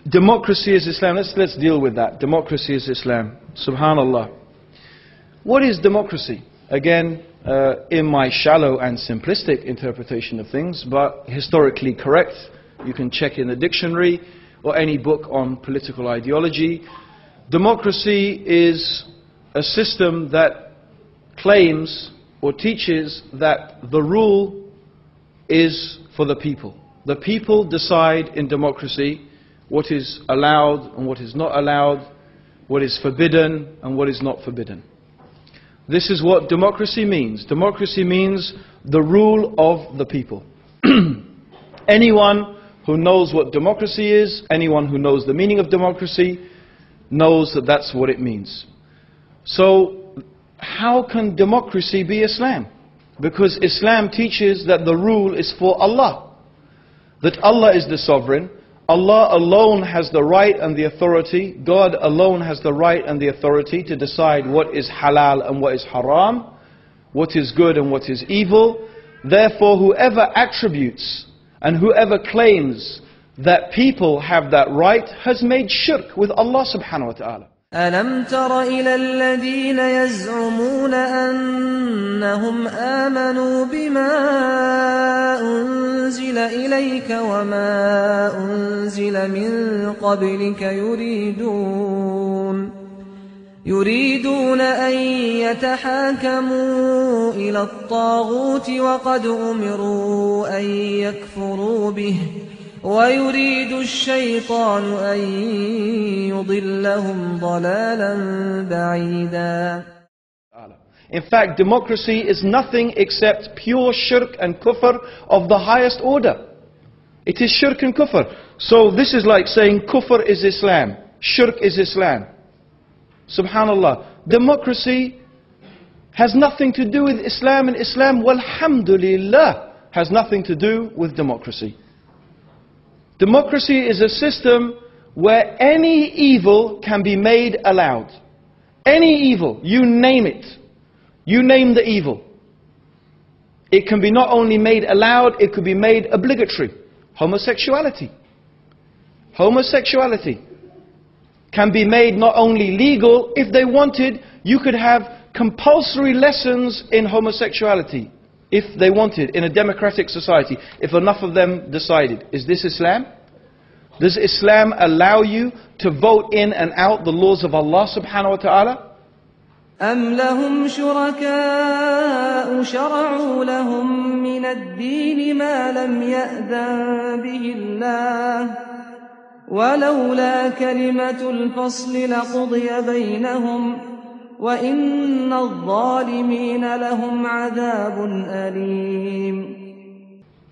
Democracy is Islam. Let's deal with that. Democracy is Islam. Subhanallah. What is democracy? Again, in my shallow and simplistic interpretation of things, but historically correct. You can check in the dictionary or any book on political ideology. Democracy is a system that claims or teaches that the rule is for the people. The people decide in democracy what is allowed and what is not allowed, what is forbidden and what is not forbidden. This is what democracy means. Democracy means the rule of the people. Anyone who knows what democracy is, anyone who knows the meaning of democracy, knows that that's what it means. So, how can democracy be Islam? Because Islam teaches that the rule is for Allah. That Allah is the sovereign. Allah alone has the right and the authority. God alone has the right and the authority to decide what is halal and what is haram, what is good and what is evil. Therefore, whoever attributes and whoever claims that people have that right has made shirk with Allah subhanahu wa ta'ala. أَلَمْ تَرَ إِلَى الَّذِينَ يَزْعُمُونَ أَنَّهُمْ آمَنُوا بِمَا أُنزِلَ إِلَيْكَ وَمَا أُنزِلَ مِن قَبْلِكَ يريدون أن يتحاكموا إلى الطاغوت وقد أمروا أن يكفروا به ويريد الشيطان أن يضلهم ضلالا بعيدا. In fact, democracy is nothing except pure shirk and kufr of the highest order. It is shirk and kufr. So this is like saying kufr is Islam, shirk is Islam. Subhanallah. Democracy has nothing to do with Islam, and Islam, walhamdulillah, has nothing to do with democracy. Democracy is a system where any evil can be made allowed. Any evil, you name it. You name the evil. It can be not only made allowed, it could be made obligatory. Homosexuality. Homosexuality can be made not only legal. If they wanted, you could have compulsory lessons in homosexuality. If they wanted, in a democratic society, if enough of them decided. Is this Islam? Does Islam allow you to vote in and out the laws of Allah subhanahu wa ta'ala? أَمْ لَهُمْ شُرَكَاءُ شَرَعُوا لَهُم مِّنَ الدِّينِ مَا لَمْ يَأْذَن بِهِ اللَّهُ وَلَوْلَا كَلِمَةُ الْفَصْلِ لَقُضِيَ بَيْنَهُمْ وَإِنَّ الظَّالِمِينَ لَهُمْ عَذَابٌ أَلِيمٌ.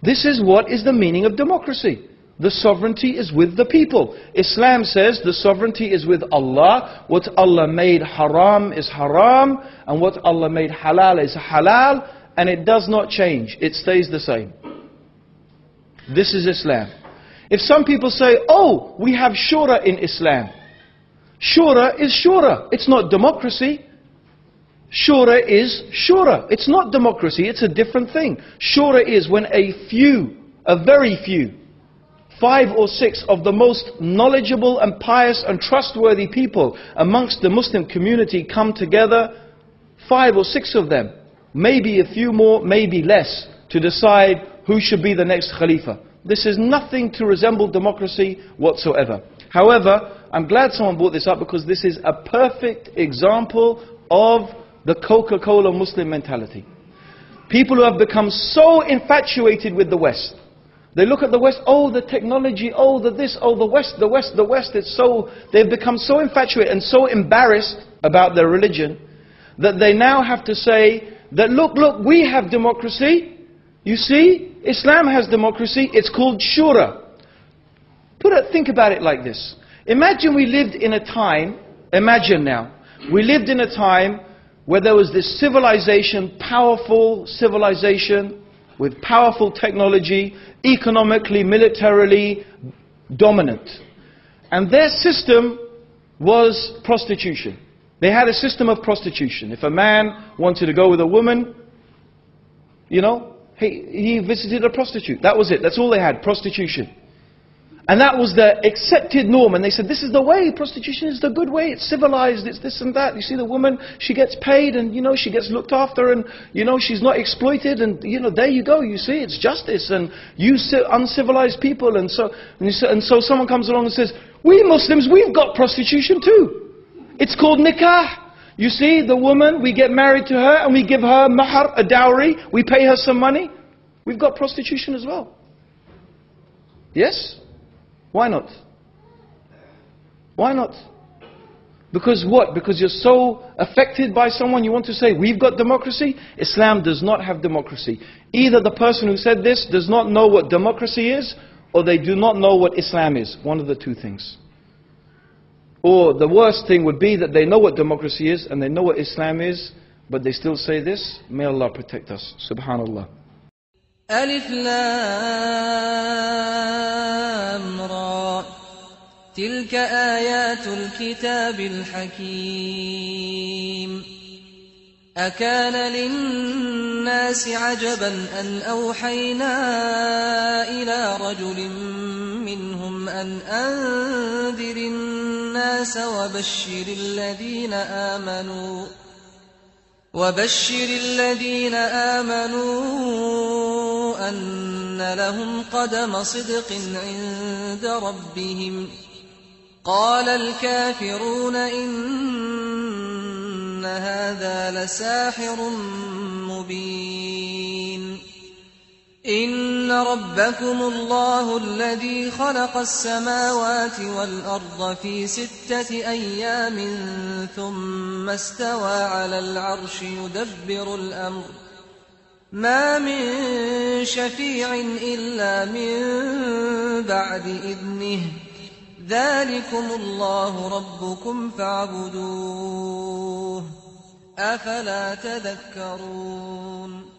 This is what is the meaning of democracy. The sovereignty is with the people. Islam says the sovereignty is with Allah. What Allah made haram is haram, and what Allah made halal is halal, and it does not change. It stays the same. This is Islam. If some people say, oh, we have shura in Islam. Shura is shura. It's not democracy. Shura is shura. It's not democracy. It's a different thing. Shura is when a very few, 5 or 6 of the most knowledgeable and pious and trustworthy people amongst the Muslim community come together, 5 or 6 of them, maybe a few more, maybe less, to decide who should be the next Khalifa. This is nothing to resemble democracy whatsoever. However, I'm glad someone brought this up because this is a perfect example of the Coca-Cola Muslim mentality. People who have become so infatuated with the West. They look at the West, oh the technology, oh the this, oh the West, it's so, they've become so infatuated and so embarrassed about their religion that they now have to say that look, we have democracy. You see, Islam has democracy, it's called shura. Think about it like this. Imagine we lived in a time, we lived in a time where there was this civilization, powerful civilization, with powerful technology, economically, militarily dominant. And their system was prostitution. They had a system of prostitution. If a man wanted to go with a woman, he visited a prostitute. That was it. That's all they had, prostitution. And that was the accepted norm. And they said, this is the way. Prostitution is the good way. It's civilized. It's this and that. You see the woman, she gets paid and, she gets looked after and, she's not exploited. And, there you go. You see, it's justice. And you uncivilized people. And so someone comes along and says, we Muslims, we've got prostitution too. It's called nikah. You see, the woman, we get married to her and we give her mahar, a dowry. We pay her some money. We've got prostitution as well. Yes? Why not? Why not? Because what? Because you're so affected by someone, you want to say, we've got democracy? Islam does not have democracy. Either the person who said this does not know what democracy is, or they do not know what Islam is. One of the two things. Or the worst thing would be that they know what democracy is, and they know what Islam is, but they still say this. May Allah protect us. Subhanallah. ألف لام را تلك آيات الكتاب الحكيم أكان للناس عجبا أن أوحينا إلى رجل منهم أن أنذر الناس وبشر الذين آمنوا أن لهم قدم صدق عند ربهم قال الكافرون إن هذا لساحر مبين إن ربكم الله الذي خلق السماوات والأرض في 6 أيام ثم استوى على العرش يدبر الأمر ما من شفيع إلا من بعد إذنه ذلكم الله ربكم فاعبدوه أفلا تذكرون